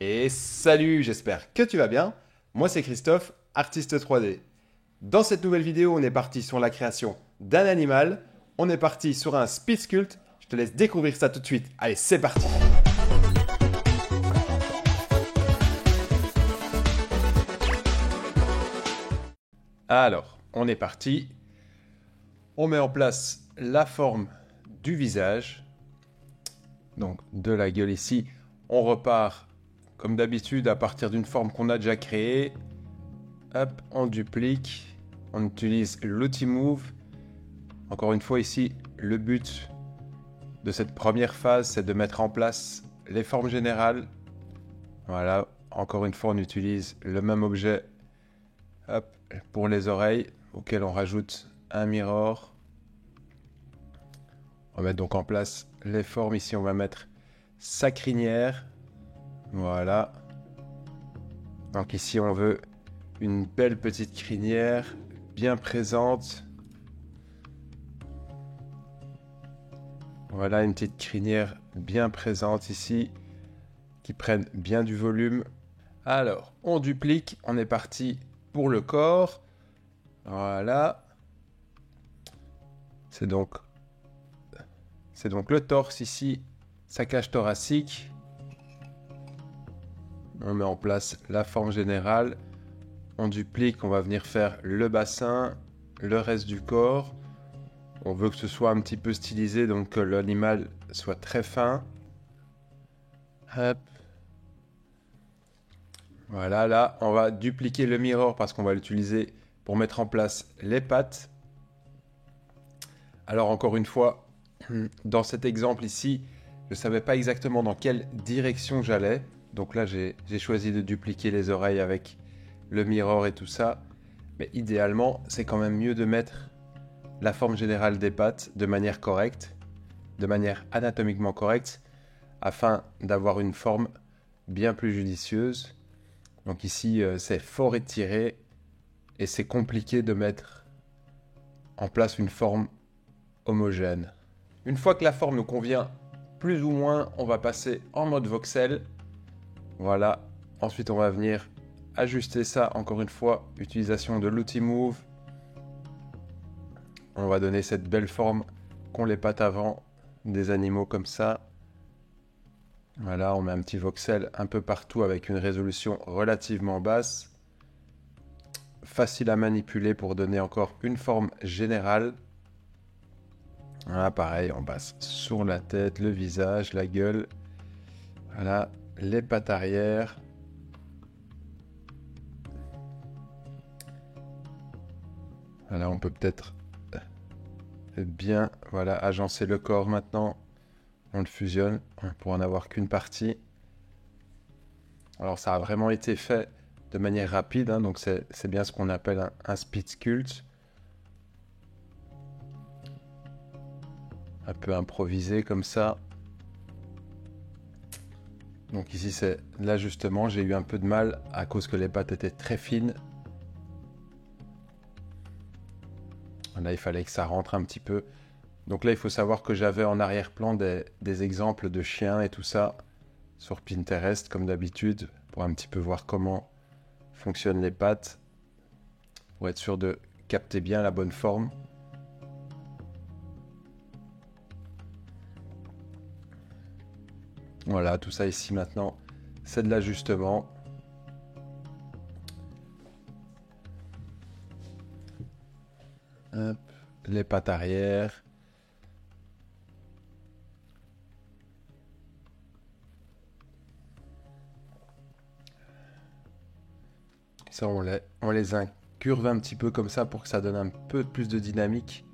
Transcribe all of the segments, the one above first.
Et salut, j'espère que tu vas bien. Moi c'est Christophe, artiste 3D. Dans cette nouvelle vidéo, on est parti sur la création d'un animal. On est parti sur un speed sculpt. Je te laisse découvrir ça tout de suite. Allez, c'est parti. Alors, on est parti. On met en place la forme du visage. Donc de la gueule ici. On repart comme d'habitude à partir d'une forme qu'on a déjà créée. Hop, on duplique. On utilise l'outil Move. Encore une fois ici, le but de cette première phase, c'est de mettre en place les formes générales. Voilà, encore une fois, on utilise le même objet hop, pour les oreilles, auquel on rajoute un mirror. On va mettre donc en place les formes. Ici, on va mettre sa crinière. Voilà. Donc ici, on veut une belle petite crinière, bien présente. Voilà, une petite crinière bien présente ici, qui prenne bien du volume. Alors, on duplique, on est parti pour le corps. Voilà. C'est donc le torse ici, sa cage thoracique. On met en place la forme générale. On duplique, on va venir faire le bassin, le reste du corps. On veut que ce soit un petit peu stylisé, donc que l'animal soit très fin. Hop. Voilà, là, on va dupliquer le mirror parce qu'on va l'utiliser pour mettre en place les pattes. Alors encore une fois, dans cet exemple ici, je ne savais pas exactement dans quelle direction j'allais. Donc là, j'ai choisi de dupliquer les oreilles avec le mirror et tout ça. Mais idéalement, c'est quand même mieux de mettre la forme générale des pattes de manière correcte, de manière anatomiquement correcte, afin d'avoir une forme bien plus judicieuse. Donc ici, c'est fort étiré et c'est compliqué de mettre en place une forme homogène. Une fois que la forme nous convient plus ou moins, on va passer en mode voxel. Voilà. Ensuite, on va venir ajuster ça, encore une fois, utilisation de l'outil Move. On va donner cette belle forme qu'ont les pattes avant des animaux comme ça. Voilà, on met un petit voxel un peu partout avec une résolution relativement basse. Facile à manipuler pour donner encore une forme générale. Voilà, pareil, on passe sur la tête, le visage, la gueule. Voilà, les pattes arrière. Voilà, on peut peut-être bien, voilà, agencer le corps maintenant. On le fusionne pour en avoir qu'une partie. Alors ça a vraiment été fait de manière rapide, hein, donc c'est bien ce qu'on appelle un speed sculpt. Un peu improvisé comme ça. Donc ici c'est l'ajustement, j'ai eu un peu de mal à cause que les pattes étaient très fines. Là il fallait que ça rentre un petit peu. Donc là il faut savoir que j'avais en arrière-plan des exemples de chiens et tout ça sur Pinterest comme d'habitude pour un petit peu voir comment fonctionnent les pattes pour être sûr de capter bien la bonne forme. Voilà, tout ça ici maintenant, c'est de l'ajustement. Hop, les pattes arrière. Ça, on les incurve un petit peu comme ça pour que ça donne un peu plus de dynamique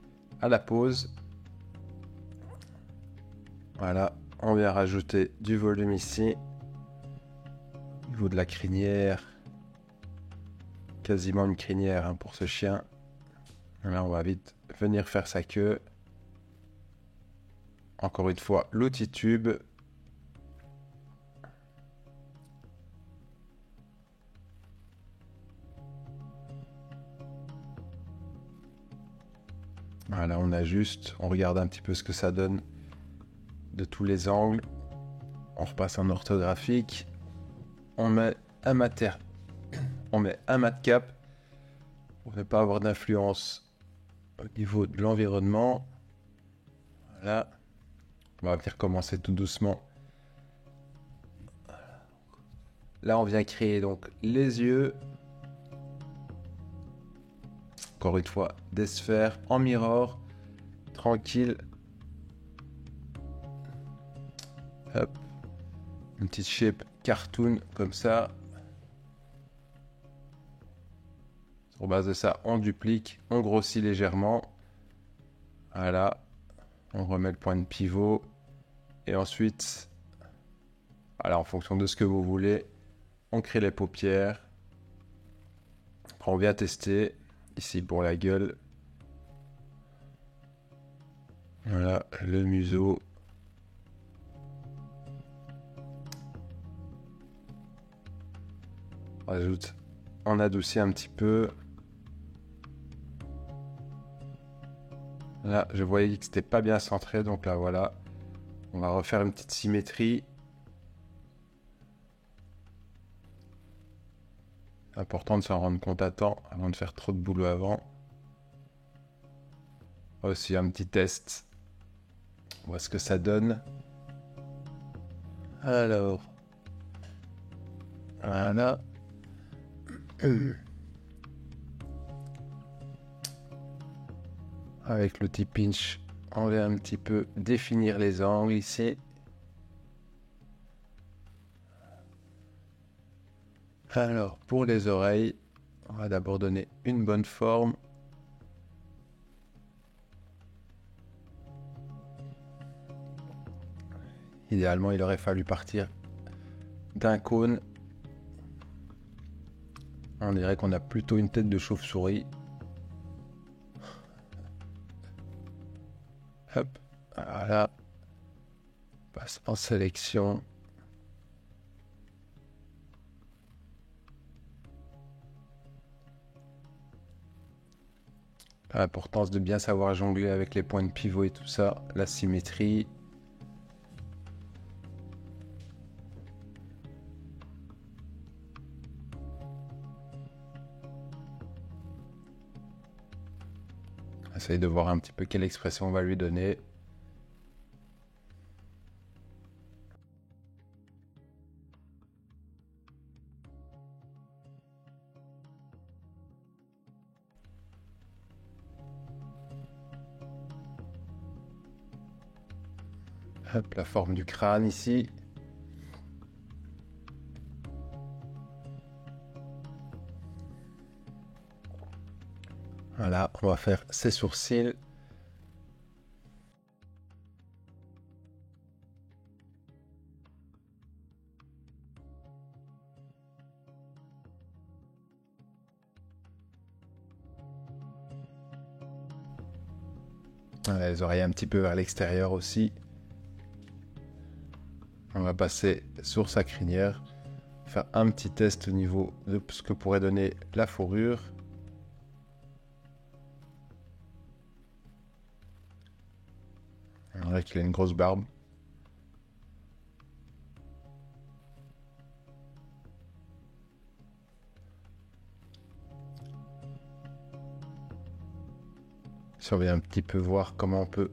à la pose. Voilà, on vient rajouter du volume ici. Au niveau de la crinière. Quasiment une crinière hein, pour ce chien. Là, on va vite venir faire sa queue. Encore une fois, l'outil tube. Voilà, on ajuste, on regarde un petit peu ce que ça donne de tous les angles. On repasse en orthographique. on met un on met un mat cap pour ne pas avoir d'influence au niveau de l'environnement. Voilà. On va venir commencer tout doucement. Là, on vient créer donc les yeux. Encore une fois, des sphères en mirror, tranquille. Hop. Une petite shape cartoon comme ça. Sur base de ça, on duplique, on grossit légèrement. Voilà. On remet le point de pivot. Et ensuite, voilà, en fonction de ce que vous voulez, on crée les paupières. Après, on vient tester. Ici pour la gueule. Voilà, le museau. On rajoute, on adoucit un petit peu. Là, je voyais que c'était pas bien centré, donc là, voilà. On va refaire une petite symétrie. Important de s'en rendre compte à temps avant de faire trop de boulot avant. Aussi un petit test. On voit ce que ça donne. Alors. Voilà. Avec l'outil pinch, on va un petit peu définir les angles ici. Alors, pour les oreilles, on va d'abord donner une bonne forme. Idéalement, il aurait fallu partir d'un cône. On dirait qu'on a plutôt une tête de chauve-souris. Hop, voilà. On passe en sélection. L'importance de bien savoir jongler avec les points de pivot et tout ça, la symétrie. Essaye de voir un petit peu quelle expression on va lui donner. Hop, la forme du crâne ici. Voilà, on va faire ses sourcils. Voilà, les oreilles un petit peu vers l'extérieur aussi. On va passer sur sa crinière. Faire un petit test au niveau de ce que pourrait donner la fourrure. On dirait qu'il a une grosse barbe. Si on vient un petit peu voir comment on peut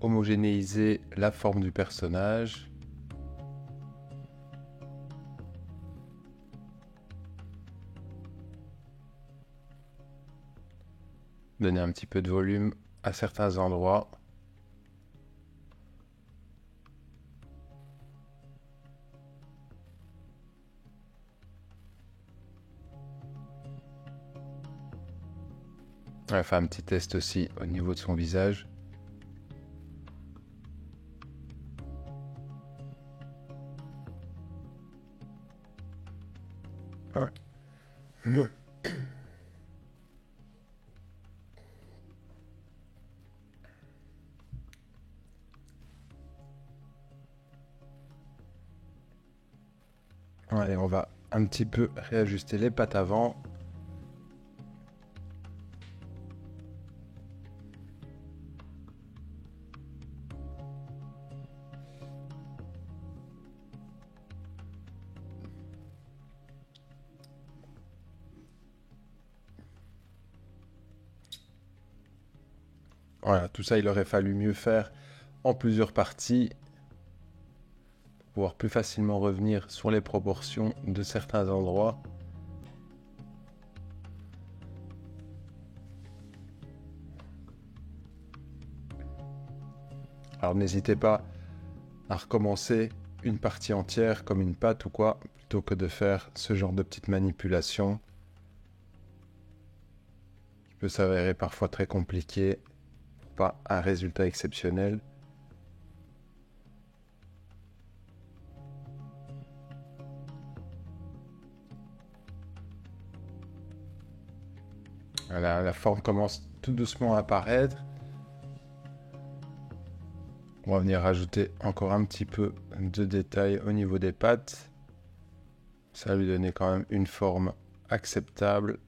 homogénéiser la forme du personnage. Donner un petit peu de volume à certains endroits. On va faire un petit test aussi au niveau de son visage. Ouais. Allez, on va un petit peu réajuster les pattes avant. Voilà, tout ça, il aurait fallu mieux faire en plusieurs parties pour pouvoir plus facilement revenir sur les proportions de certains endroits. Alors n'hésitez pas à recommencer une partie entière comme une pâte ou quoi, plutôt que de faire ce genre de petites manipulations qui peut s'avérer parfois très compliqué, pas un résultat exceptionnel. Voilà, la forme commence tout doucement à apparaître. On va venir rajouter encore un petit peu de détails au niveau des pattes. Ça va lui donner quand même une forme acceptable.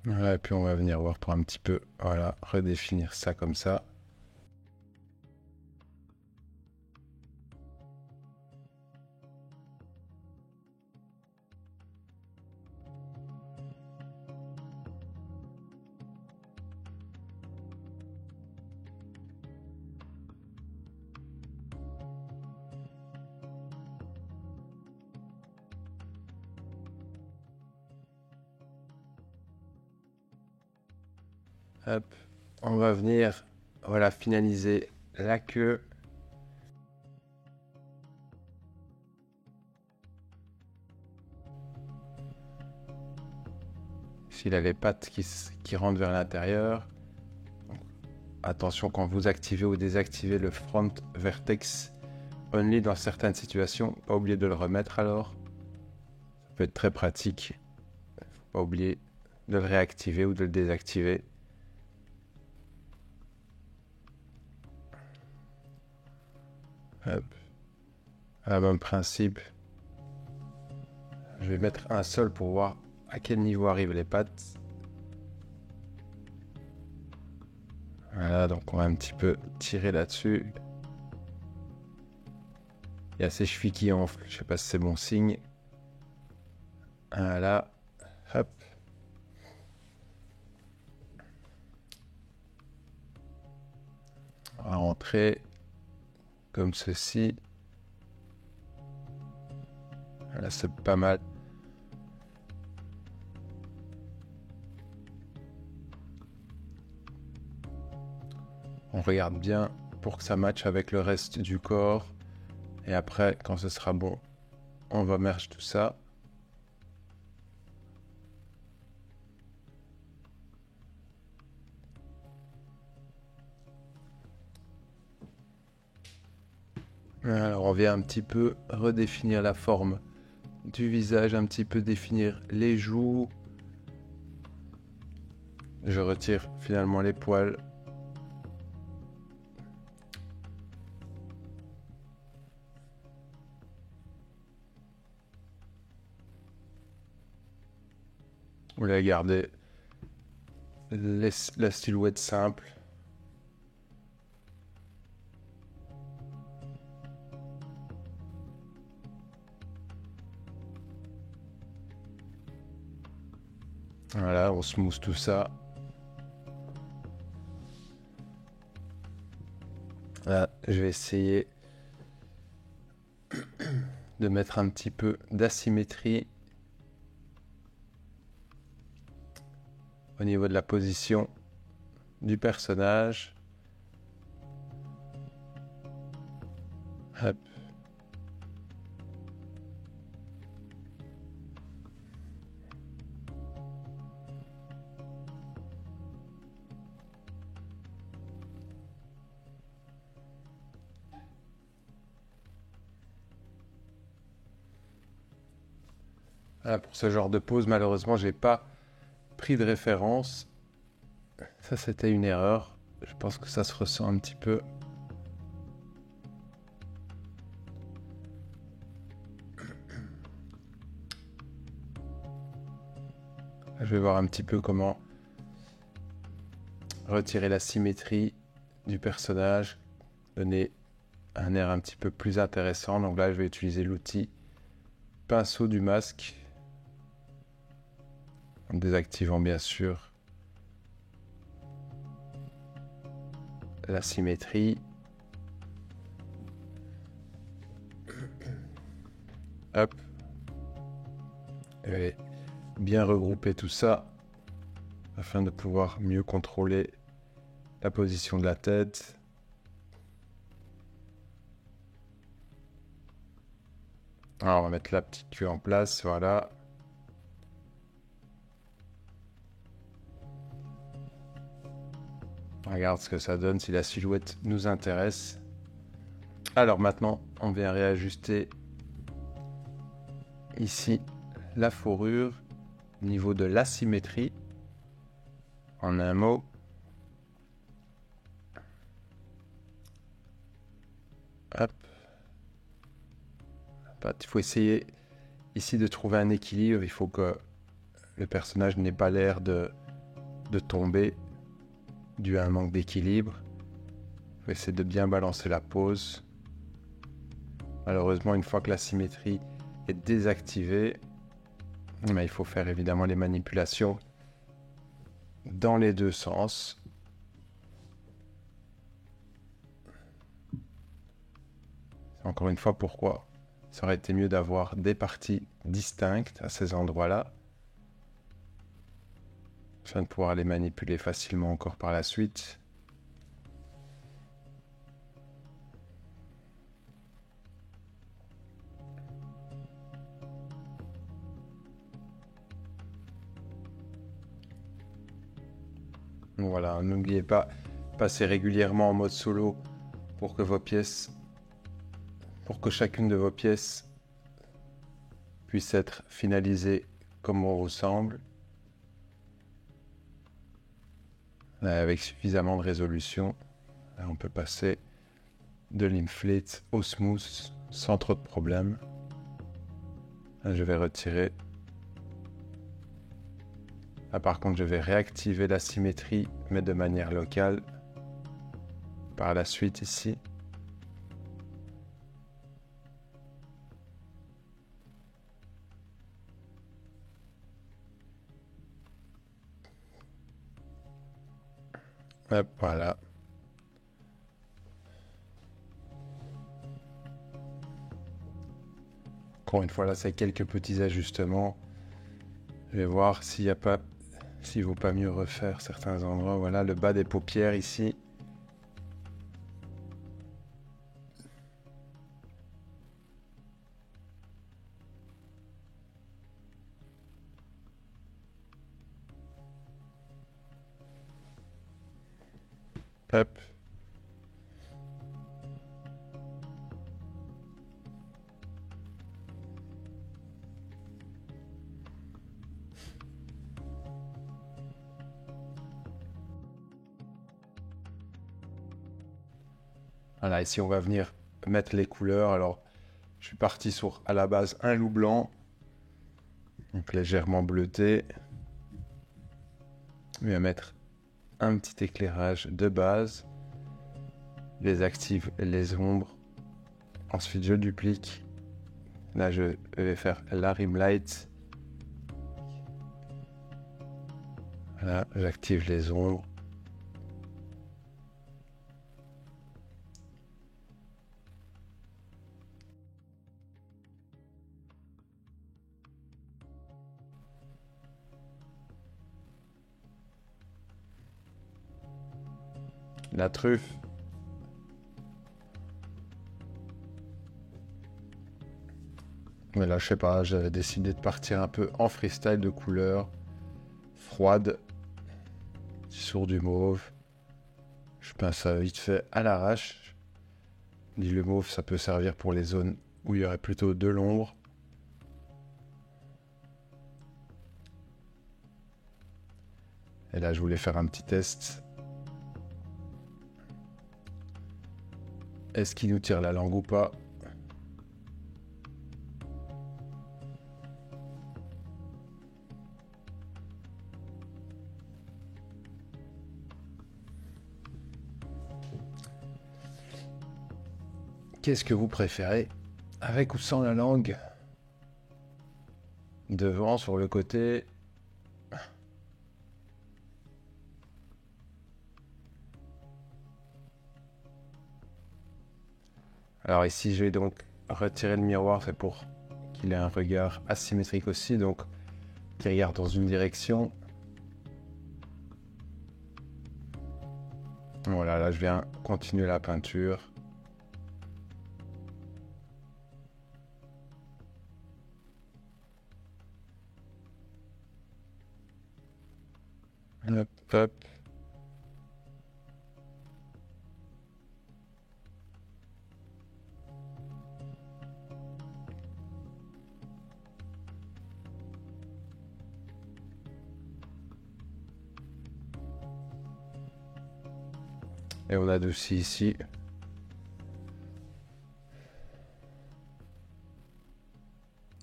Voilà, et puis on va venir voir pour un petit peu, voilà, redéfinir ça comme ça. Hop, on va venir, voilà, finaliser la queue. S'il a les pattes qui rentrent vers l'intérieur. Attention quand vous activez ou désactivez le front vertex only dans certaines situations, pas oublier de le remettre alors. Ça peut être très pratique. Faut pas oublier de le réactiver ou de le désactiver. Hop. À même principe. Je vais mettre un seul pour voir à quel niveau arrivent les pattes. Voilà, donc on va un petit peu tirer là-dessus. Il y a ces chevilles qui enflent, je sais pas si c'est bon signe. Voilà, hop. On va rentrer comme ceci. Voilà, c'est pas mal. On regarde bien pour que ça matche avec le reste du corps. Et après, quand ce sera bon, on va merge tout ça. Alors on vient un petit peu redéfinir la forme du visage, un petit peu définir les joues. Je retire finalement les poils. Vous voulez garder la silhouette simple. Voilà, on smooth tout ça. Là, je vais essayer de mettre un petit peu d'asymétrie au niveau de la position du personnage. Hop. Voilà, pour ce genre de pose, malheureusement, j'ai pas pris de référence. Ça, c'était une erreur. Je pense que ça se ressent un petit peu. Je vais voir un petit peu comment retirer la symétrie du personnage, donner un air un petit peu plus intéressant. Donc là, je vais utiliser l'outil pinceau du masque. en désactivant bien sûr la symétrie. Hop. Et bien regrouper tout ça afin de pouvoir mieux contrôler la position de la tête. Alors on va mettre la petite queue en place, voilà. Regarde ce que ça donne si la silhouette nous intéresse. Alors maintenant, on vient réajuster ici la fourrure au niveau de l'asymétrie. En un mot, hop. Il faut essayer ici de trouver un équilibre. Il faut que le personnage n'ait pas l'air de tomber dû à un manque d'équilibre. Il faut essayer de bien balancer la pose. Malheureusement, une fois que la symétrie est désactivée, il faut faire évidemment les manipulations dans les deux sens. Encore une fois, pourquoi ça aurait été mieux d'avoir des parties distinctes à ces endroits-là, afin de pouvoir les manipuler facilement encore par la suite. Voilà, n'oubliez pas, passez régulièrement en mode solo pour que chacune de vos pièces puisse être finalisée comme on vous semble, avec suffisamment de résolution. Là, on peut passer de l'inflate au smooth sans trop de problèmes. Là, je vais retirer. Là, par contre, je vais réactiver la symétrie, mais de manière locale. Par la suite, ici. Hop, voilà. Encore une fois, là, c'est quelques petits ajustements. Je vais voir s'il ne vaut pas mieux refaire certains endroits. Voilà, le bas des paupières ici. Hop. Voilà, ici on va venir mettre les couleurs. Alors, je suis parti sur, à la base, un loup blanc. Donc légèrement bleuté. Je vais mettre un petit éclairage de base. Je désactive les ombres. Ensuite, je duplique. Là, je vais faire la rim light. Voilà, j'active les ombres. La truffe. Mais là, je sais pas, j'avais décidé de partir un peu en freestyle de couleurs froides sur du mauve. Je pince ça vite fait à l'arrache. Le mauve, ça peut servir pour les zones où il y aurait plutôt de l'ombre. Et là, je voulais faire un petit test. Est-ce qu'il nous tire la langue ou pas? Qu'est-ce que vous préférez? Avec ou sans la langue? Devant, sur le côté? Alors ici, je vais donc retirer le miroir, c'est pour qu'il ait un regard asymétrique aussi, donc qui regarde dans une direction. Voilà, là je viens continuer la peinture. Hop, hop. Et on adoucit ici.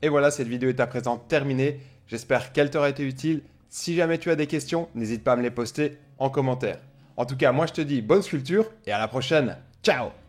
Et voilà, cette vidéo est à présent terminée. J'espère qu'elle t'aura été utile. Si jamais tu as des questions, n'hésite pas à me les poster en commentaire. En tout cas, moi je te dis bonne sculpture et à la prochaine. Ciao!